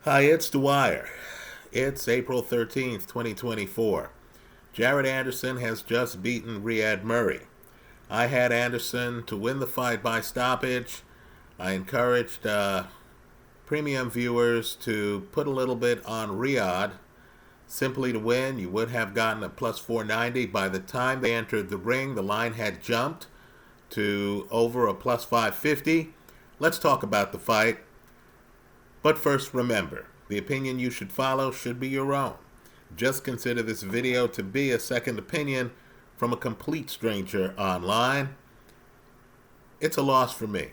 Hi, it's Dwyer. It's April 13th, 2024. Jared Anderson has just beaten Ryad Merhy. I had Anderson to win the fight by stoppage. I encouraged premium viewers to put a little bit on Ryad simply to win. You would have gotten a plus 490. By the time they entered the ring, the line had jumped to over a plus 550. Let's talk about the fight. But first, remember, the opinion you should follow should be your own. Just consider this video to be a second opinion from a complete stranger online. It's a loss for me.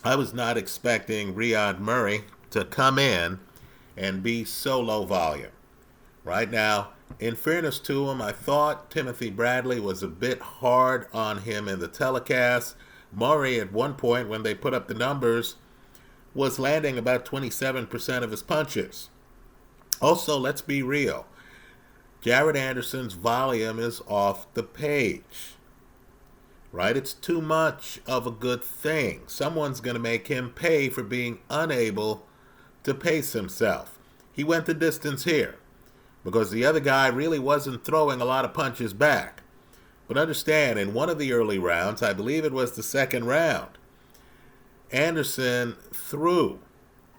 I was not expecting Ryad Merhy to come in and be so low volume. Right now, in fairness to him, I thought Timothy Bradley was a bit hard on him in the telecast. Merhy, at one point, when they put up the numbers, was landing about 27% of his punches. Also, let's be real. Jared Anderson's volume is off the page. Right? It's too much of a good thing. Someone's going to make him pay for being unable to pace himself. He went the distance here because the other guy really wasn't throwing a lot of punches back. But understand, in one of the early rounds, I believe it was the second round, Anderson threw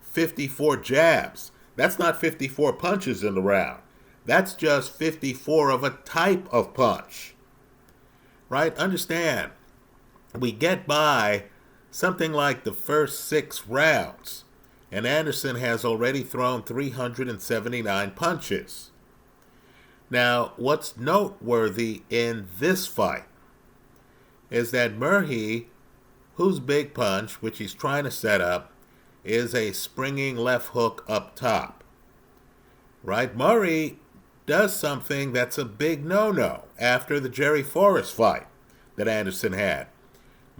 54 jabs. That's not 54 punches in the round. That's just 54 of a type of punch. Right? Understand, we get by something like the first 6 rounds, and Anderson has already thrown 379 punches. Now, what's noteworthy in this fight is that Merhy, whose big punch, which he's trying to set up, is a springing left hook up top. Right? Merhy does something that's a big no-no after the Jerry Forrest fight that Anderson had.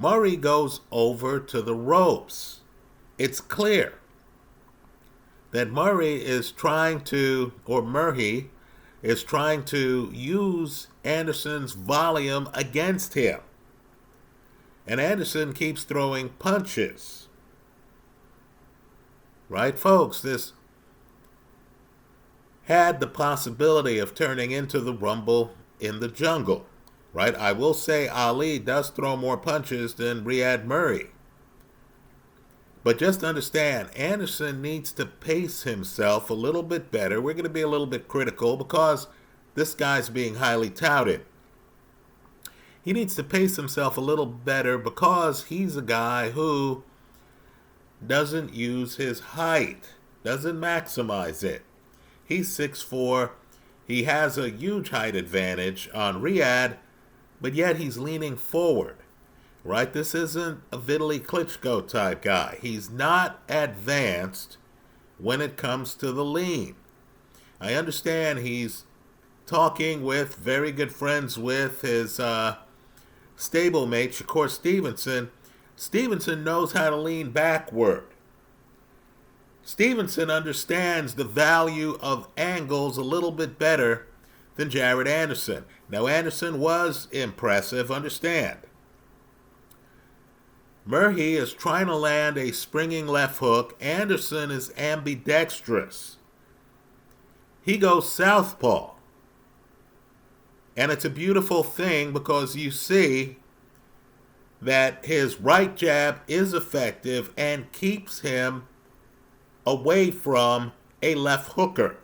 Merhy goes over to the ropes. It's clear that Merhy is trying to use Anderson's volume against him. And Anderson keeps throwing punches. Right, folks? This had the possibility of turning into the Rumble in the Jungle. Right? I will say Ali does throw more punches than Ryad Merhy. But just understand, Anderson needs to pace himself a little bit better. We're going to be a little bit critical because this guy's being highly touted. He needs to pace himself a little better because he's a guy who doesn't use his height, doesn't maximize it. He's 6'4". He has a huge height advantage on Ryad, but yet he's leaning forward. Right? This isn't a Vitaly Klitschko type guy. He's not advanced when it comes to the lean. I understand he's talking with, very good friends with his stablemate, Shakur Stevenson. Stevenson knows how to lean backward. Stevenson understands the value of angles a little bit better than Jared Anderson. Now, Anderson was impressive, understand. Merhy is trying to land a springing left hook. Anderson is ambidextrous. He goes southpaw. And it's a beautiful thing because you see that his right jab is effective and keeps him away from a left hooker.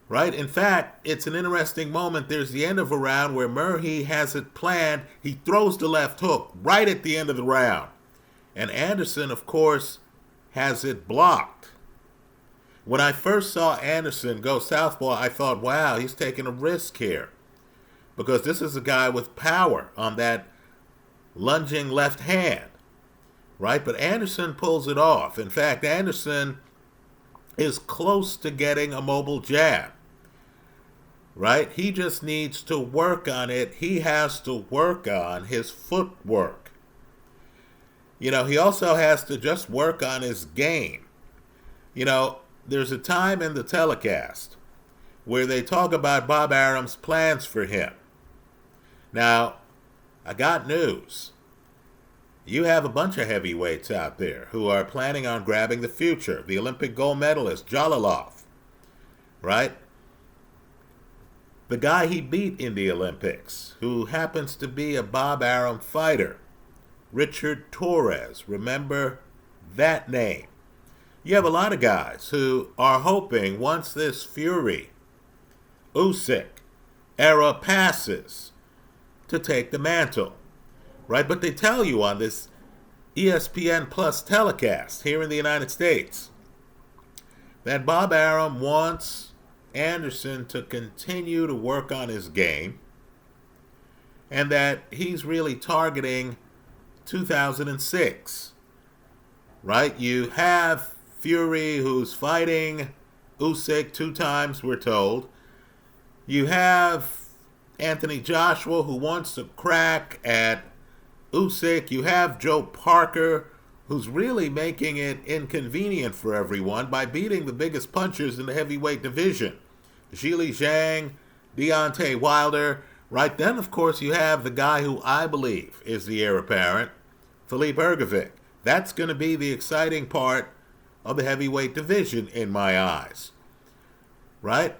Right? In fact, it's an interesting moment. There's the end of a round where Merhy has it planned. He throws the left hook right at the end of the round. And Anderson, of course, has it blocked. When I first saw Anderson go southpaw, I thought, wow, he's taking a risk here. Because this is a guy with power on that lunging left hand. Right? But Anderson pulls it off. In fact, Anderson is close to getting a mobile jab. Right? He just needs to work on it. He has to work on his footwork. You know, he also has to just work on his game. You know, there's a time in the telecast where they talk about Bob Arum's plans for him. Now, I got news. You have a bunch of heavyweights out there who are planning on grabbing the future. The Olympic gold medalist, Jalalov, right? The guy he beat in the Olympics, who happens to be a Bob Arum fighter, Richard Torres. Remember that name. You have a lot of guys who are hoping once this Fury, Usyk era passes to take the mantle, right? But they tell you on this ESPN Plus telecast here in the United States that Bob Arum wants Anderson to continue to work on his game and that he's really targeting 2006, right? You have Fury, who's fighting Usyk 2 times, we're told. You have Anthony Joshua, who wants to crack at Usyk. You have Joe Parker, who's really making it inconvenient for everyone by beating the biggest punchers in the heavyweight division. Zhilei Zhang, Deontay Wilder, right? Then, of course, you have the guy who I believe is the heir apparent, Filip Hrgovic. That's going to be the exciting part of the heavyweight division in my eyes, right?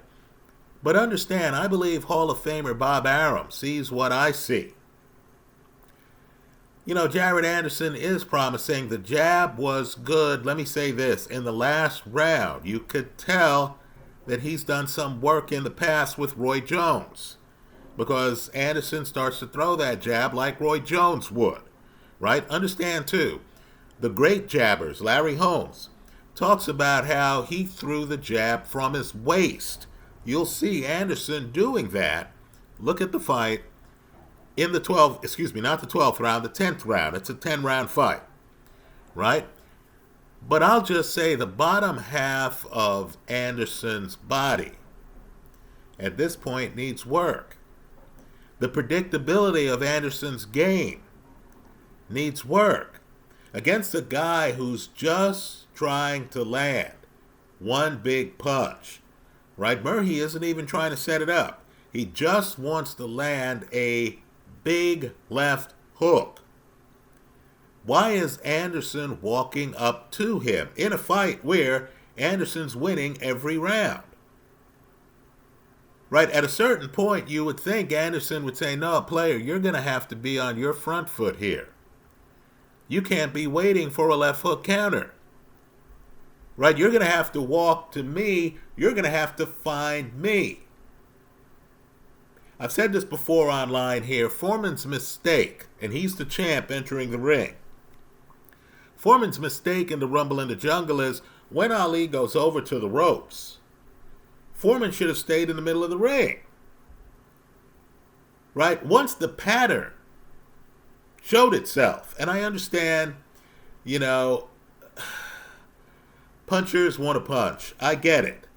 But understand, I believe Hall of Famer Bob Arum sees what I see. You know, Jared Anderson is promising. The jab was good. Let me say this. In the last round, you could tell that he's done some work in the past with Roy Jones, because Anderson starts to throw that jab like Roy Jones would, right? Understand, too, the great jabbers, Larry Holmes, talks about how he threw the jab from his waist. You'll see Anderson doing that. Look at the fight in the 12th round, the 10th round. It's a 10-round fight, right? But I'll just say the bottom half of Anderson's body at this point needs work. The predictability of Anderson's game needs work against a guy who's just trying to land one big punch, right? Merhy isn't even trying to set it up. He just wants to land a big left hook. Why is Anderson walking up to him in a fight where Anderson's winning every round? Right, at a certain point, you would think Anderson would say, no, player, you're going to have to be on your front foot here. You can't be waiting for a left hook counter. Right, you're going to have to walk to me. You're going to have to find me. I've said this before online here, Foreman's mistake, and he's the champ entering the ring. Foreman's mistake in the Rumble in the Jungle is when Ali goes over to the ropes, Foreman should have stayed in the middle of the ring. Right? Once the pattern showed itself, and I understand, you know, punchers want to punch. I get it.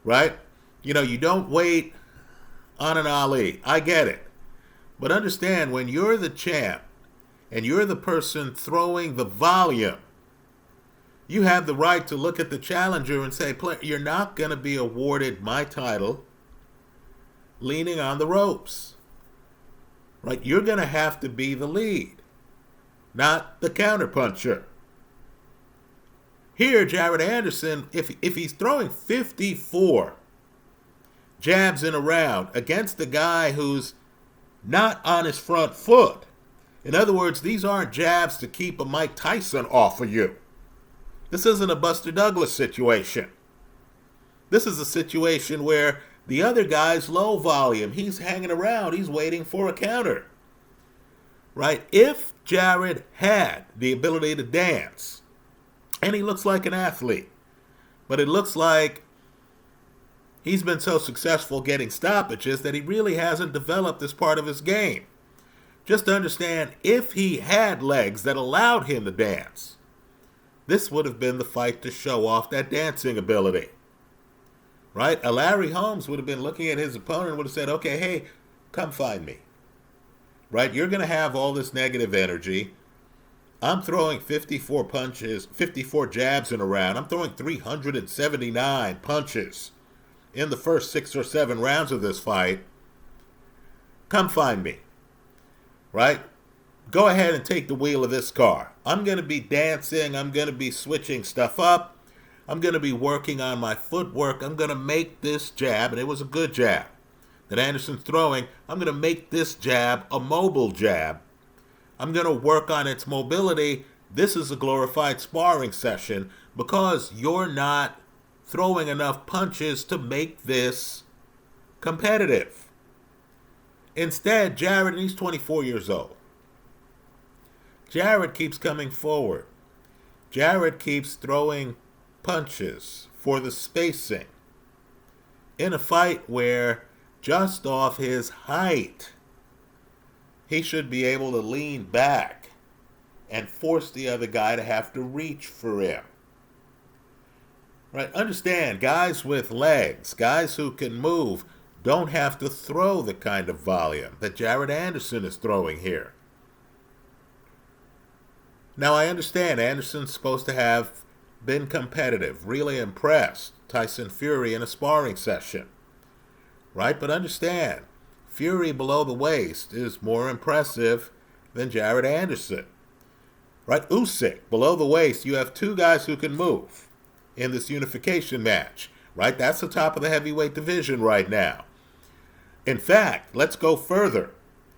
Right? You know, you don't wait on an Ali. I get it. But understand, when you're the champ and you're the person throwing the volume, you have the right to look at the challenger and say, you're not going to be awarded my title leaning on the ropes. Right? You're going to have to be the lead, not the counterpuncher. Here, Jared Anderson, if he's throwing 54 jabs in a round against a guy who's not on his front foot, in other words, these aren't jabs to keep a Mike Tyson off of you. This isn't a Buster Douglas situation. This is a situation where the other guy's low volume. He's hanging around. He's waiting for a counter. Right? If Jared had the ability to dance, and he looks like an athlete, but it looks like he's been so successful getting stoppages that he really hasn't developed this part of his game. Just understand, if he had legs that allowed him to dance, this would have been the fight to show off that dancing ability. Right? A Larry Holmes would have been looking at his opponent and would have said, okay, hey, come find me. Right? You're going to have all this negative energy. I'm throwing 54 punches, 54 jabs in a round. I'm throwing 379 punches in the first 6 or 7 rounds of this fight. Come find me. Right? go ahead and take the wheel of this car. I'm going to be dancing. I'm going to be switching stuff up. I'm going to be working on my footwork. I'm going to make this jab, and it was a good jab that Anderson's throwing. I'm going to make this jab a mobile jab. I'm going to work on its mobility. This is a glorified sparring session because you're not throwing enough punches to make this competitive. Instead, Jared, and he's 24 years old. Jared keeps coming forward. Jared keeps throwing punches for the spacing in a fight where just off his height, he should be able to lean back and force the other guy to have to reach for him. Right? Understand, guys with legs, guys who can move, don't have to throw the kind of volume that Jared Anderson is throwing here. Now, I understand Anderson's supposed to have been competitive, really impressed Tyson Fury in a sparring session. Right? But understand, Fury below the waist is more impressive than Jared Anderson. Right? Usyk, below the waist, you have two guys who can move in this unification match. Right? That's the top of the heavyweight division right now. In fact, let's go further.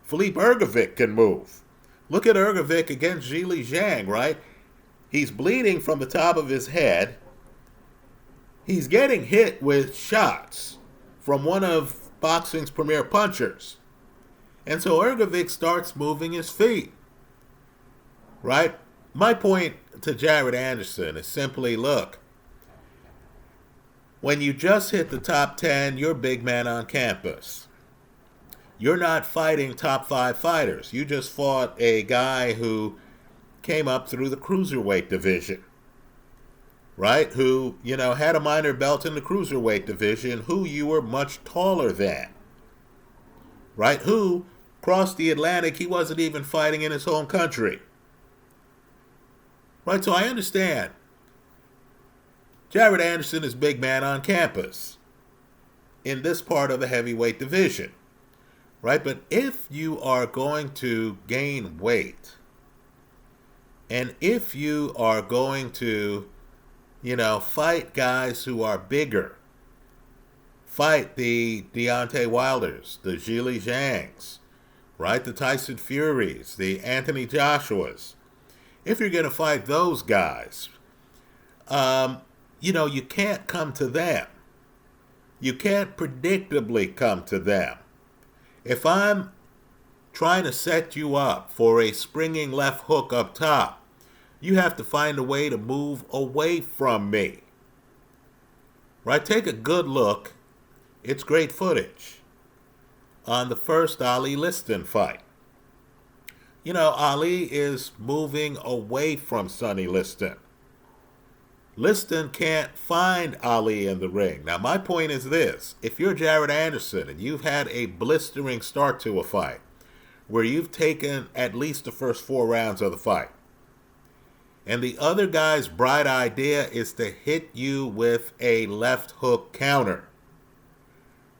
Filip Hrgovic can move. Look at Hrgovic against Zhilei Zhang, right? He's bleeding from the top of his head. He's getting hit with shots from one of boxing's premier punchers. And so Hrgovic starts moving his feet, right? My point to Jared Anderson is simply, look, when you just hit the top 10, you're big man on campus. You're not fighting top 5 fighters. You just fought a guy who came up through the cruiserweight division, right? Who, had a minor belt in the cruiserweight division, who you were much taller than, right? Who crossed the Atlantic, he wasn't even fighting in his home country, right? So I understand. Jared Anderson is big man on campus in this part of the heavyweight division. Right? But if you are going to gain weight, and if you are going to, fight guys who are bigger, fight the Deontay Wilders, the Zhilei Zhangs, right? The Tyson Furies, the Anthony Joshuas. If you're going to fight those guys, you can't come to them. You can't predictably come to them. If I'm trying to set you up for a springing left hook up top, you have to find a way to move away from me. Right? Take a good look. It's great footage on the first Ali Liston fight. Ali is moving away from Sonny Liston. Liston can't find Ali in the ring. Now, my point is this. If you're Jared Anderson and you've had a blistering start to a fight where you've taken at least the first 4 rounds of the fight, and the other guy's bright idea is to hit you with a left hook counter,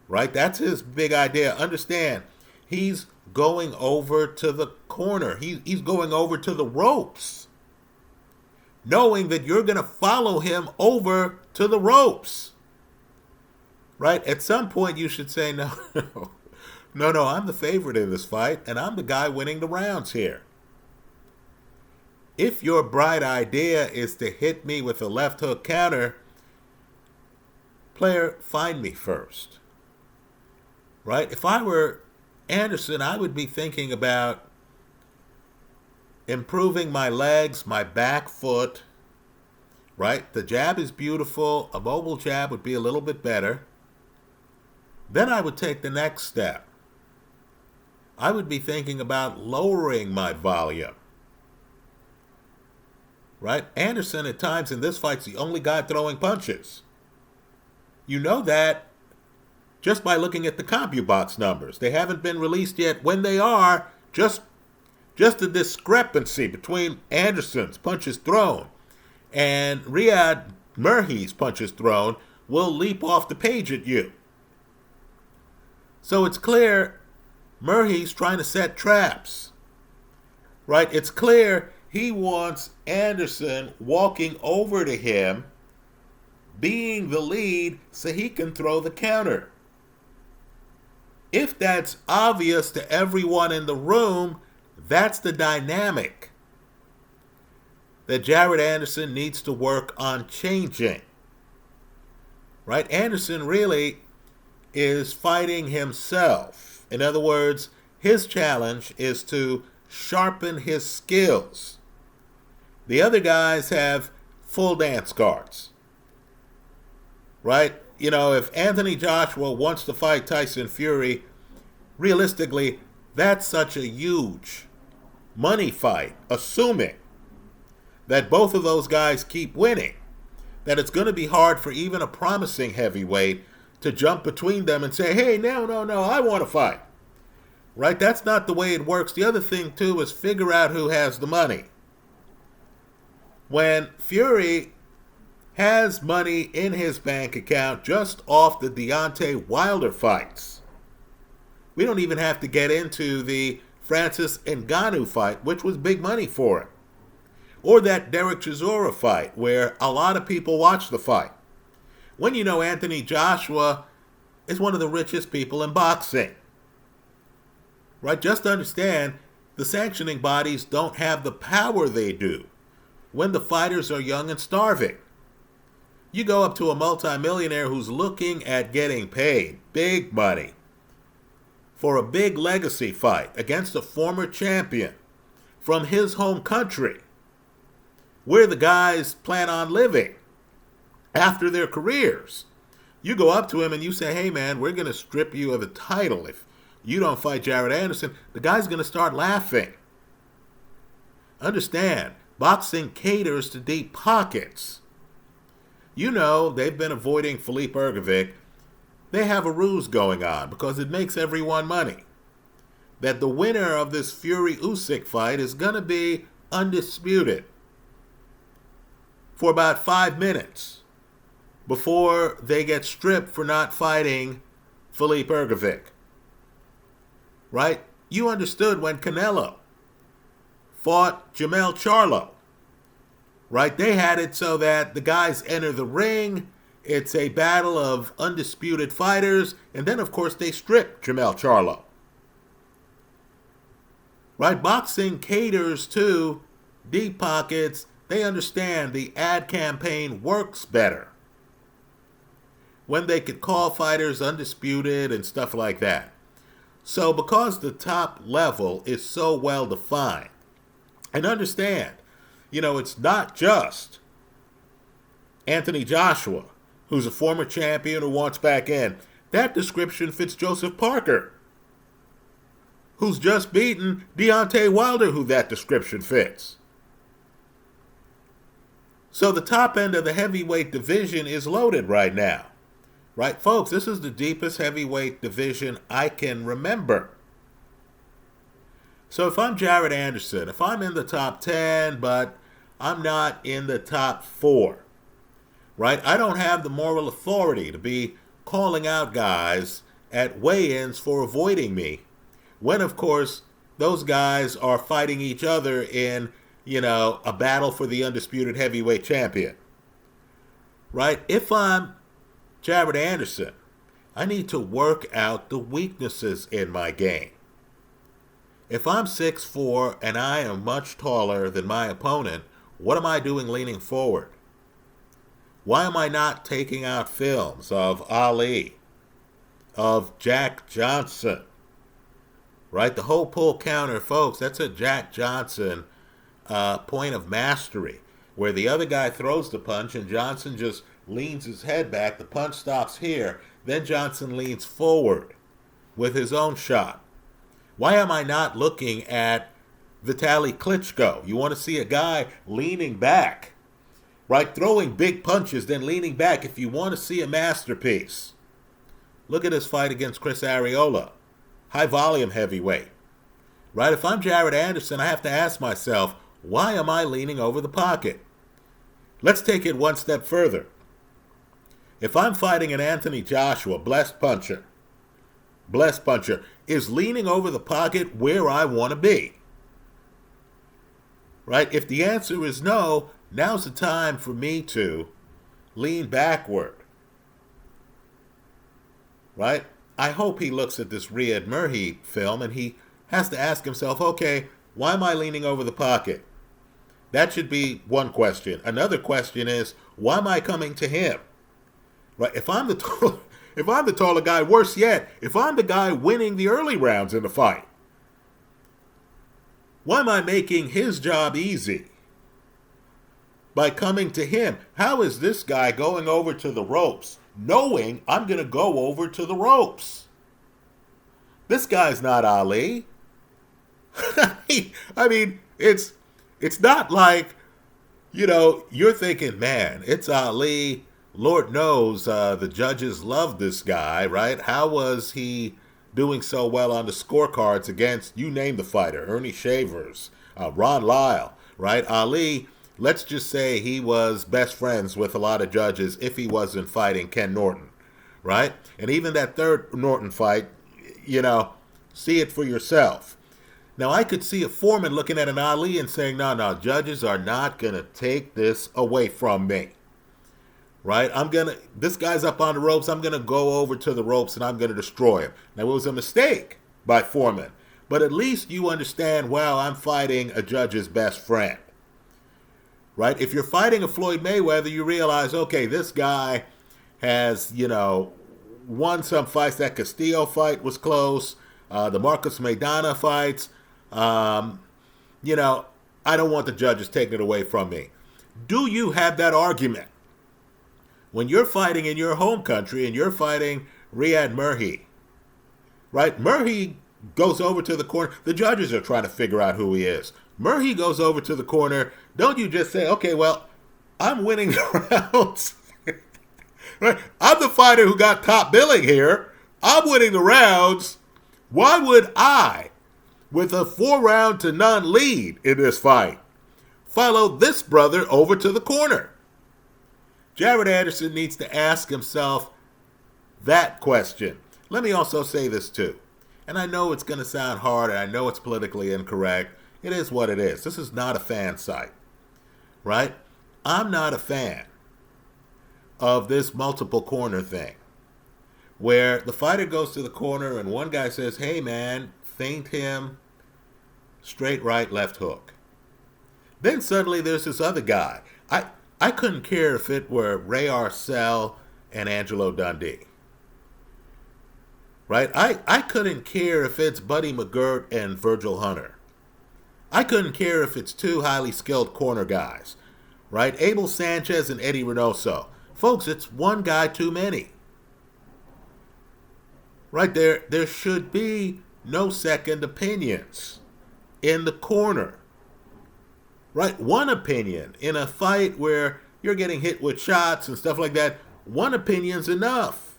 right? That's his big idea. Understand, he's going over to the corner. He's going over to the ropes, knowing that you're going to follow him over to the ropes, right? At some point, you should say, no, I'm the favorite in this fight, and I'm the guy winning the rounds here. If your bright idea is to hit me with a left hook counter, player, find me first, right? If I were Anderson, I would be thinking about improving my legs, my back foot, right? The jab is beautiful. A mobile jab would be a little bit better. Then I would take the next step. I would be thinking about lowering my volume, right? Anderson, at times in this fight, is the only guy throwing punches. You know that just by looking at the CompuBox numbers. They haven't been released yet. When they are, just the discrepancy between Anderson's punches thrown and Ryad Merhy's punches thrown will leap off the page at you. So it's clear Merhy's trying to set traps. right? It's clear he wants Anderson walking over to him, being the lead so he can throw the counter. If that's obvious to everyone in the room, that's the dynamic that Jared Anderson needs to work on changing. Right? Anderson really is fighting himself. In other words, his challenge is to sharpen his skills. The other guys have full dance cards. Right? You know, if Anthony Joshua wants to fight Tyson Fury, realistically, that's such a huge money fight, assuming that both of those guys keep winning, that it's going to be hard for even a promising heavyweight to jump between them and say, hey, no, I want to fight. Right? That's not the way it works. The other thing, too, is figure out who has the money. When Fury has money in his bank account just off the Deontay Wilder fights, we don't even have to get into the Francis Ngannou fight, which was big money for him, or that Derek Chisora fight, where a lot of people watched the fight. When you know Anthony Joshua is one of the richest people in boxing. Right? Just understand, the sanctioning bodies don't have the power they do when the fighters are young and starving. You go up to a multimillionaire who's looking at getting paid big money for a big legacy fight against a former champion from his home country, where the guys plan on living after their careers. You go up to him and you say, hey man, we're going to strip you of the title if you don't fight Jared Anderson. The guy's going to start laughing. Understand, boxing caters to deep pockets. You know, they've been avoiding Filip Ergovic. They have a ruse going on because it makes everyone money. That the winner of this Fury-Usyk fight is going to be undisputed for about 5 minutes before they get stripped for not fighting Filip Ergovic. Right? You understood when Canelo fought Jermell Charlo. Right? They had it so that the guys enter the ring. It's a battle of undisputed fighters. And then, of course, they strip Jermell Charlo. Right? Boxing caters to deep pockets. They understand the ad campaign works better when they could call fighters undisputed and stuff like that. So because the top level is so well defined, and understand, you know, it's not just Anthony Joshua, who's a former champion who wants back in. That description fits Joseph Parker, who's just beaten Deontay Wilder, who that description fits. So the top end of the heavyweight division is loaded right now. Right, folks, this is the deepest heavyweight division I can remember. So if I'm Jared Anderson, if I'm in the top 10, but I'm not in the top 4, right? I don't have the moral authority to be calling out guys at weigh-ins for avoiding me, when, of course, those guys are fighting each other in, you know, a battle for the undisputed heavyweight champion. Right? If I'm Jared Anderson, I need to work out the weaknesses in my game. If I'm 6'4" and I am much taller than my opponent, what am I doing leaning forward? Why am I not taking out films of Ali, of Jack Johnson? Right? The whole pull counter, folks, that's a Jack Johnson point of mastery, where the other guy throws the punch and Johnson just leans his head back, the punch stops here, then Johnson leans forward with his own shot. Why am I not looking at Vitaly Klitschko? You want to see a guy leaning back, right? Throwing big punches, then leaning back. If you want to see a masterpiece, look at his fight against Chris Arreola, high volume heavyweight. Right? If I'm Jared Anderson, I have to ask myself, why am I leaning over the pocket? Let's take it one step further. If I'm fighting an Anthony Joshua, blessed puncher, is leaning over the pocket where I want to be. right? If the answer is no, now's the time for me to lean backward, right? I hope he looks at this Ryad Merhy film and he has to ask himself, okay, why am I leaning over the pocket? That should be one question. Another question is, why am I coming to him? Right? If I'm the taller guy, worse yet, if I'm the guy winning the early rounds in the fight, why am I making his job easy by coming to him? How is this guy going over to the ropes knowing I'm going to go over to the ropes? This guy's not Ali. I mean, it's not like, you're thinking, man, it's Ali. Lord knows the judges love this guy, right? How was he doing so well on the scorecards against, you name the fighter, Ernie Shavers, Ron Lyle, right? Ali, let's just say he was best friends with a lot of judges if he wasn't fighting Ken Norton, right? And even that third Norton fight, see it for yourself. Now, I could see a Foreman looking at an Ali and saying, no, judges are not going to take this away from me. Right? This guy's up on the ropes. I'm going to go over to the ropes and I'm going to destroy him. Now, it was a mistake by Foreman. But at least you understand, well, I'm fighting a judge's best friend. Right? If you're fighting a Floyd Mayweather, you realize, okay, this guy has, won some fights. That Castillo fight was close. The Marcos Maidana fights. I don't want the judges taking it away from me. Do you have that argument? When you're fighting in your home country and you're fighting Ryad Merhy, right? Merhy goes over to the corner. The judges are trying to figure out who he is. Merhy goes over to the corner. Don't you just say, okay, well, I'm winning the rounds. Right? I'm the fighter who got top billing here. I'm winning the rounds. Why would I, with a 4-round to none lead in this fight, follow this brother over to the corner? Jared Anderson needs to ask himself that question. Let me also say this too. And I know it's going to sound hard and I know it's politically incorrect. It is what it is. This is not a fan site, right? I'm not a fan of this multiple corner thing where the fighter goes to the corner and one guy says, hey man, feint him, straight right, left hook. Then suddenly there's this other guy. I couldn't care if it were Ray Arcel and Angelo Dundee. Right? I couldn't care if it's Buddy McGirt and Virgil Hunter. I couldn't care if it's two highly skilled corner guys. Right? Abel Sanchez and Eddie Reynoso. Folks, it's one guy too many. Right? There should be no second opinions in the corner. Right? One opinion in a fight where you're getting hit with shots and stuff like that, one opinion's enough.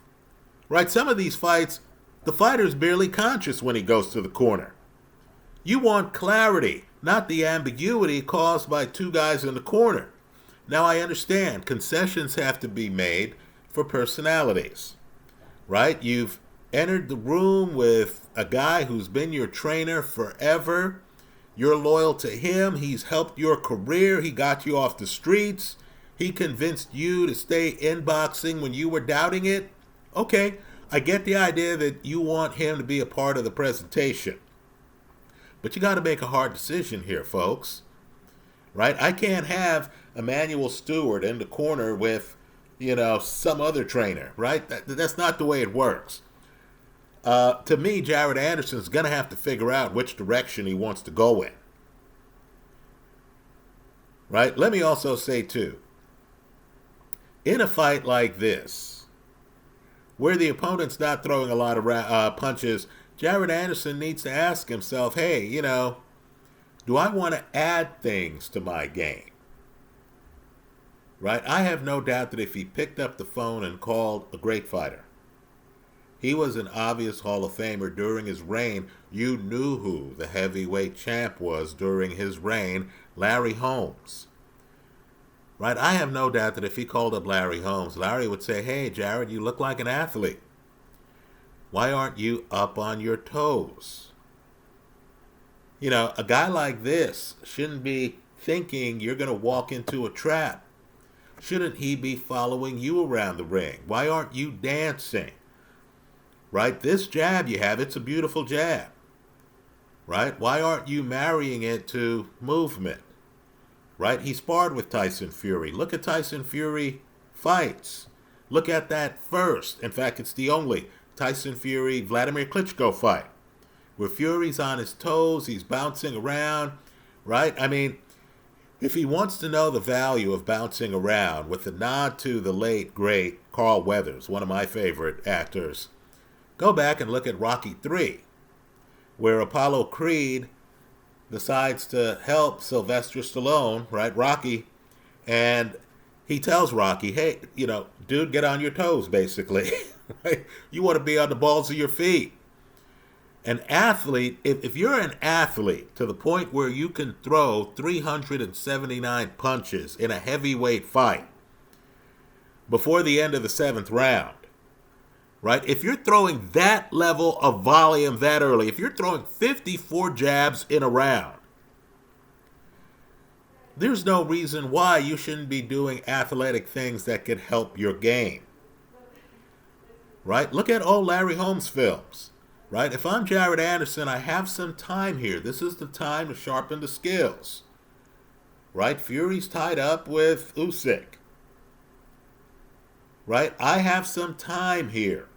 Right? Some of these fights, the fighter's barely conscious when he goes to the corner. You want clarity, not the ambiguity caused by two guys in the corner. Now, I understand concessions have to be made for personalities. Right? You've entered the room with a guy who's been your trainer forever. You're loyal to him. He's helped your career. He got you off the streets. He convinced you to stay in boxing when you were doubting it. Okay, I get the idea that you want him to be a part of the presentation. But you got to make a hard decision here, folks. Right? I can't have Emmanuel Stewart in the corner with, some other trainer. Right? That's not the way it works. To me, Jared Anderson's going to have to figure out which direction he wants to go in. Right? Let me also say, too, in a fight like this, where the opponent's not throwing a lot of punches, Jared Anderson needs to ask himself, hey, do I want to add things to my game? Right? I have no doubt that if he picked up the phone and called a great fighter, he was an obvious Hall of Famer during his reign. You knew who the heavyweight champ was during his reign, Larry Holmes. Right? I have no doubt that if he called up Larry Holmes, Larry would say, hey, Jared, you look like an athlete. Why aren't you up on your toes? A guy like this shouldn't be thinking you're going to walk into a trap? Shouldn't he be following you around the ring? Why aren't you dancing? Right? This jab you have, it's a beautiful jab. Right? Why aren't you marrying it to movement? Right? He sparred with Tyson Fury. Look at Tyson Fury fights. Look at that first. In fact, it's the only Tyson Fury Vladimir Klitschko fight where Fury's on his toes, he's bouncing around, right? I mean, if he wants to know the value of bouncing around, with a nod to the late, great Carl Weathers, one of my favorite actors, go back and look at Rocky III, where Apollo Creed decides to help Sylvester Stallone, right, Rocky, and he tells Rocky, hey, dude, get on your toes, basically. Right? You want to be on the balls of your feet. An athlete, if you're an athlete to the point where you can throw 379 punches in a heavyweight fight before the end of the 7th round, right? If you're throwing that level of volume that early, if you're throwing 54 jabs in a round, there's no reason why you shouldn't be doing athletic things that could help your game. Right? Look at old Larry Holmes films. Right? If I'm Jared Anderson, I have some time here. This is the time to sharpen the skills. Right? Fury's tied up with Usyk. Right? I have some time here.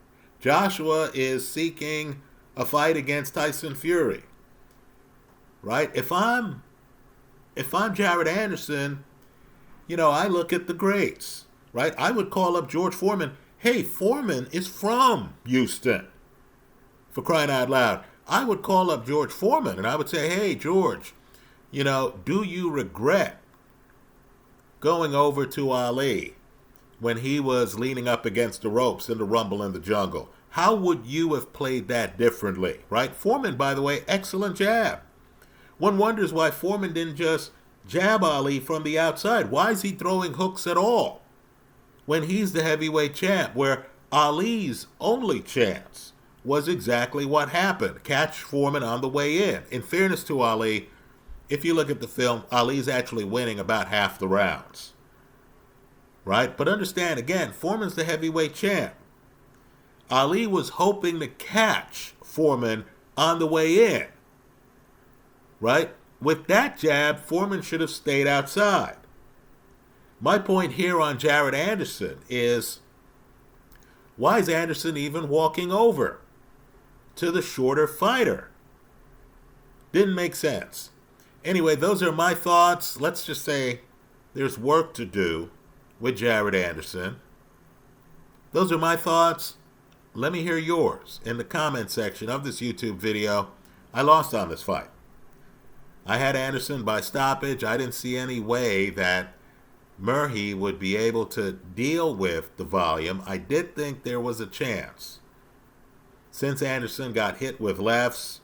Joshua is seeking a fight against Tyson Fury. Right? If I'm Jared Anderson, I look at the greats. Right? I would call up George Foreman. Hey, Foreman is from Houston. For crying out loud. I would call up George Foreman and I would say, hey, George, do you regret going over to Ali when he was leaning up against the ropes in the Rumble in the Jungle? How would you have played that differently, right? Foreman, by the way, excellent jab. One wonders why Foreman didn't just jab Ali from the outside. Why is he throwing hooks at all when he's the heavyweight champ, where Ali's only chance was exactly what happened. Catch Foreman on the way in. In fairness to Ali, if you look at the film, Ali's actually winning about half the rounds. Right? But understand, again, Foreman's the heavyweight champ. Ali was hoping to catch Foreman on the way in. Right? With that jab, Foreman should have stayed outside. My point here on Jared Anderson is, why is Anderson even walking over to the shorter fighter? Didn't make sense. Anyway, those are my thoughts. Let's just say there's work to do with Jared Anderson. Those are my thoughts. Let me hear yours in the comment section of this YouTube video. I lost on this fight. I had Anderson by stoppage. I didn't see any way that Merhy would be able to deal with the volume. I did think there was a chance, since Anderson got hit with lefts,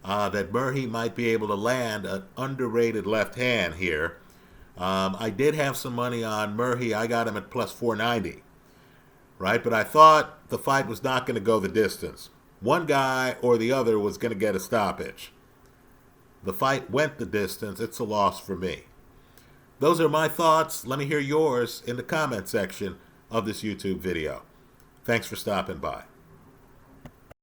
that Merhy might be able to land an underrated left hand here. I did have some money on Merhy. I got him at plus 490. Right? But I thought the fight was not going to go the distance. One guy or the other was going to get a stoppage. The fight went the distance. It's a loss for me. Those are my thoughts. Let me hear yours in the comment section of this YouTube video. Thanks for stopping by.